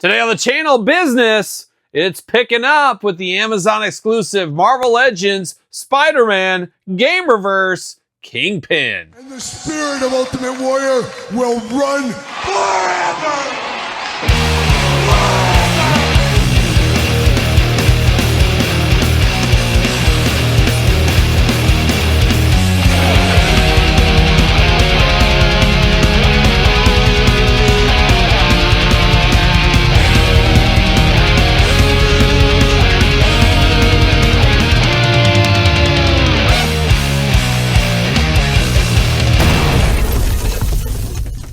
Today on the channel, business, it's picking up with the Amazon exclusive Marvel Legends Spider-Man Gamerverse Kingpin. And the spirit of Ultimate Warrior will run forever!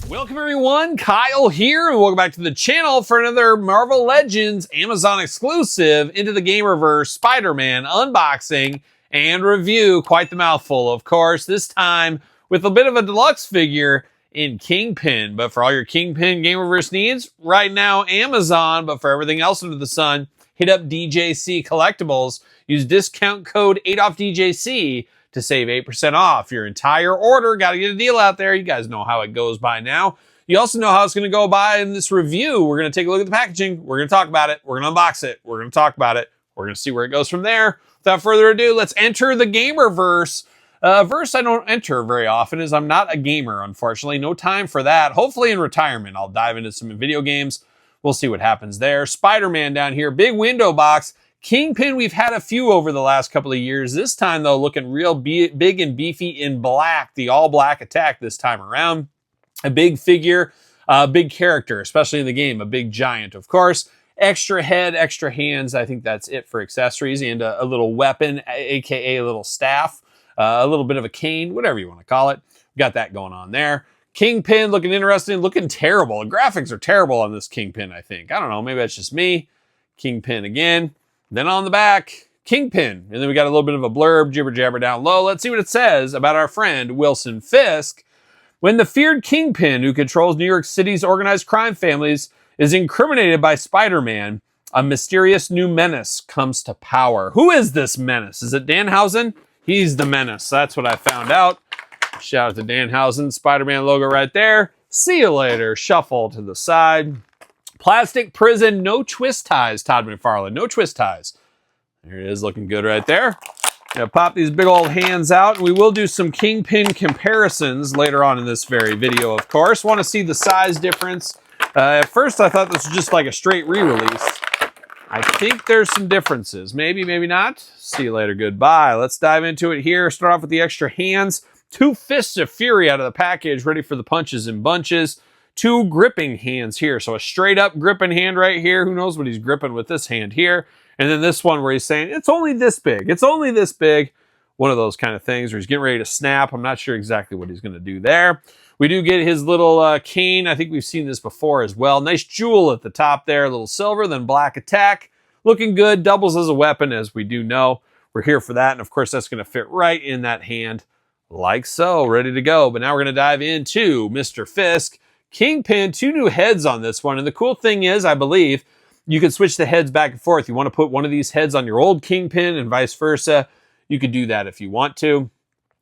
Welcome everyone, Kyle here, and welcome back to the channel for another Marvel Legends Amazon exclusive Into the Gamerverse Spider-Man unboxing and review. Quite the mouthful, of course, this time with a bit of a deluxe figure in Kingpin. But for all your Kingpin Gamerverse needs, right now Amazon, but for everything else under the sun, hit up DJC Collectibles. Use discount code 8OFFDJC to save 8% off your entire order. Got to get a deal out there. You guys know how it goes by now. You also know how it's going to go by in this review. We're going to take a look at the packaging. We're going to talk about it. We're going to unbox it. We're going to talk about it. We're going to see where it goes from there. Without further ado, let's enter the Gamerverse. Verse I don't enter very often as I'm not a gamer, unfortunately. No time for that. Hopefully in retirement, I'll dive into some video games. We'll see what happens there. Spider-Man down here. Big window box. Kingpin, we've had a few over the last couple of years. This time, though, looking real big and beefy in black. The all-black attack this time around. A big figure, a big character, especially in the game. A big giant, of course. Extra head, extra hands. I think that's it for accessories. And a little weapon, a.k.a. a little staff. A little bit of a cane, whatever you want to call it. Got that going on there. Kingpin looking interesting, looking terrible. The graphics are terrible on this Kingpin, I think. I don't know, maybe that's just me. Kingpin again. Then on the back, Kingpin. And then we got a little bit of a blurb, jibber jabber down low. Let's see what it says about our friend Wilson Fisk. When the feared Kingpin, who controls New York City's organized crime families, is incriminated by Spider-Man, a mysterious new menace comes to power. Who is this menace? Is it Danhausen? He's the menace. That's what I found out. Shout out to Danhausen. Spider-Man logo right there. See you later. Shuffle to the side. Plastic prison, no twist ties, Todd McFarlane. No twist ties. There it is, looking good right there. Gonna pop these big old hands out. We will do some Kingpin comparisons later on in this very video, of course. Want to see the size difference. At first, I thought this was just like a straight re-release. I think there's some differences. Maybe, maybe not. See you later, goodbye. Let's dive into it here. Start off with the extra hands. 2 fists of fury out of the package, ready for the punches and bunches. 2 gripping hands here. So a straight up gripping hand right here. Who knows what he's gripping with this hand here. And then this one where he's saying, it's only this big. It's only this big. One of those kind of things where he's getting ready to snap. I'm not sure exactly what he's going to do there. We do get his little cane. I think we've seen this before as well. Nice jewel at the top there. A little silver, then black attack. Looking good. Doubles as a weapon, as we do know. We're here for that. And of course, that's going to fit right in that hand like so. Ready to go. But now we're going to dive into Mr. Fisk. Kingpin, 2 new heads on this one. And the cool thing is, I believe, you can switch the heads back and forth. You want to put one of these heads on your old Kingpin and vice versa. You could do that if you want to.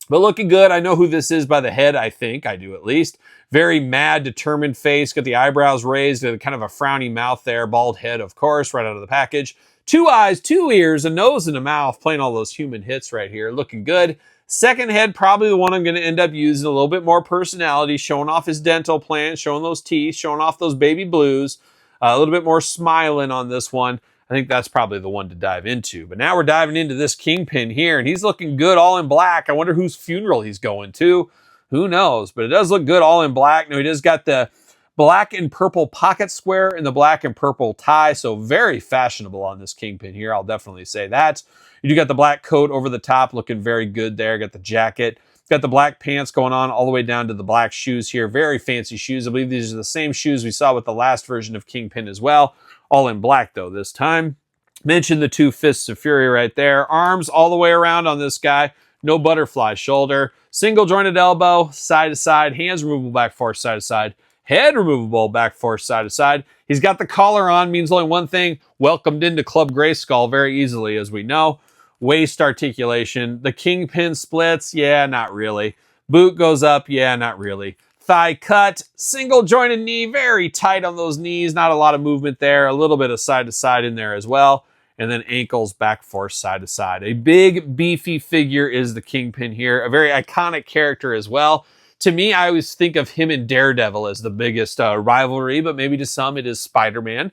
But looking good. I know who this is by the head, I think. I do at least. Very mad, determined face. Got the eyebrows raised. Kind of a frowny mouth there. Bald head, of course, right out of the package. 2 eyes, 2 ears, a nose, and a mouth. Playing all those human hits right here. Looking good. Second head, probably the one I'm going to end up using. A little bit more personality, showing off his dental plan, showing those teeth, showing off those baby blues. A little bit more smiling on this one. I think that's probably the one to dive into. But now we're diving into this Kingpin here, and he's looking good all in black. I wonder whose funeral he's going to. Who knows? But it does look good all in black. Now, he does got the black and purple pocket square and the black and purple tie. So very fashionable on this Kingpin here. I'll definitely say that. You do got the black coat over the top, looking very good there. Got the jacket. Got the black pants going on all the way down to the black shoes here. Very fancy shoes. I believe these are the same shoes we saw with the last version of Kingpin as well. All in black, though, this time. Mentioned the 2 fists of fury right there. Arms all the way around on this guy. No butterfly shoulder. Single jointed elbow, side to side. Hands removable, back forth, side to side. Head removable, back forth, side to side. He's got the collar on. Means only one thing. Welcomed into Club Grayskull very easily, as we know. Waist articulation. The Kingpin splits. Yeah, not really. Boot goes up. Yeah, not really. thigh cut, single jointed knee, very tight on those knees, not a lot of movement there, a little bit of side to side in there as well, and then ankles back forth side to side. A big beefy figure is the Kingpin here, a very iconic character as well. To me, I always think of him and Daredevil as the biggest rivalry, but maybe to some it is Spider-Man.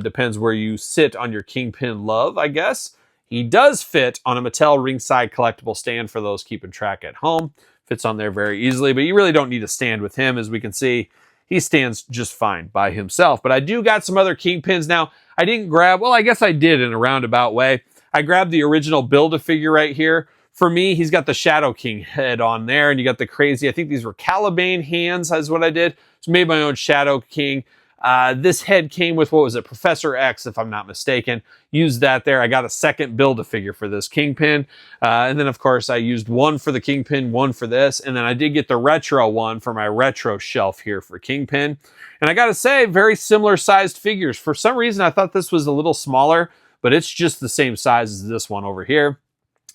Depends where you sit on your Kingpin love, I guess. He does fit on a Mattel ringside collectible stand for those keeping track at home. Fits on there very easily, but you really don't need to stand with him. As we can see, he stands just fine by himself. But I do got some other Kingpins. Now, I didn't grab, well, I guess I did in a roundabout way. I grabbed the original Build-A-Figure right here. For me, he's got the Shadow King head on there, and you got the crazy, I think these were Caliban hands is what I did. So made my own Shadow King. This head came with, what was it, Professor X, if I'm not mistaken. Used that there. I got a second Build-A-Figure for this Kingpin. And then, of course, I used one for the Kingpin, one for this. And then I did get the retro one for my retro shelf here for Kingpin. And I got to say, very similar sized figures. For some reason, I thought this was a little smaller, but it's just the same size as this one over here.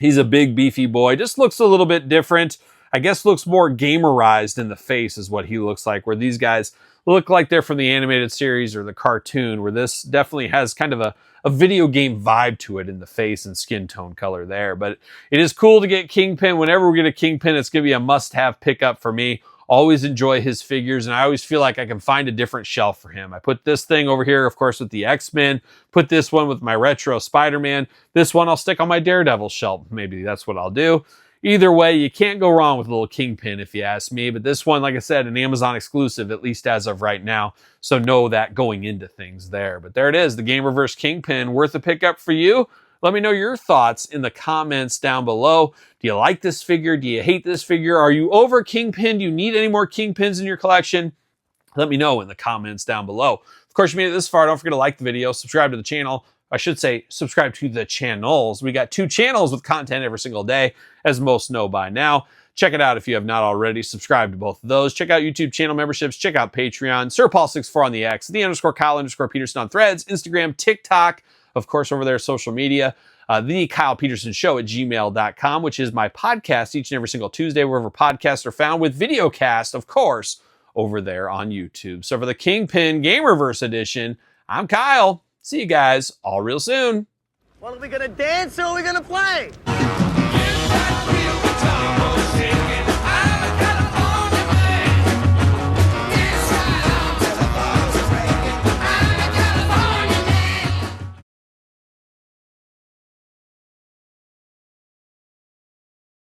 He's a big, beefy boy. Just looks a little bit different. I guess looks more gamerized in the face is what he looks like, where these guys look like they're from the animated series or the cartoon, where this definitely has kind of a video game vibe to it in the face and skin tone color there. But it is cool to get Kingpin. Whenever we get a Kingpin, it's going to be a must-have pickup for me. Always enjoy his figures, and I always feel like I can find a different shelf for him. I put this thing over here, of course, with the X-Men. Put this one with my retro Spider-Man. This one I'll stick on my Daredevil shelf. Maybe that's what I'll do. Either way, you can't go wrong with a little Kingpin if you ask me. But this one, like I said, an Amazon exclusive, at least as of right now. So know that going into things there. But there it is, the Gamerverse Kingpin. Worth a pickup for you? Let me know your thoughts in the comments down below. Do you like this figure? Do you hate this figure? Are you over Kingpin? Do you need any more Kingpins in your collection? Let me know in the comments down below. Of course, you made it this far. Don't forget to like the video, subscribe to the channel. I should say subscribe to the channels. We got 2 channels with content every single day, as most know by now. Check it out if you have not already. Subscribe to both of those. Check out YouTube channel memberships. Check out Patreon. SirPaul64 on the X. _Kyle_Peterson on Threads. Instagram, TikTok. Of course, over there, social media. TheKylePetersonShow at gmail.com, which is my podcast each and every single Tuesday, wherever podcasts are found, with videocast, of course, over there on YouTube. So for the Kingpin Gamerverse edition, I'm Kyle. See you guys all real soon. Well, are we gonna dance or are we gonna play?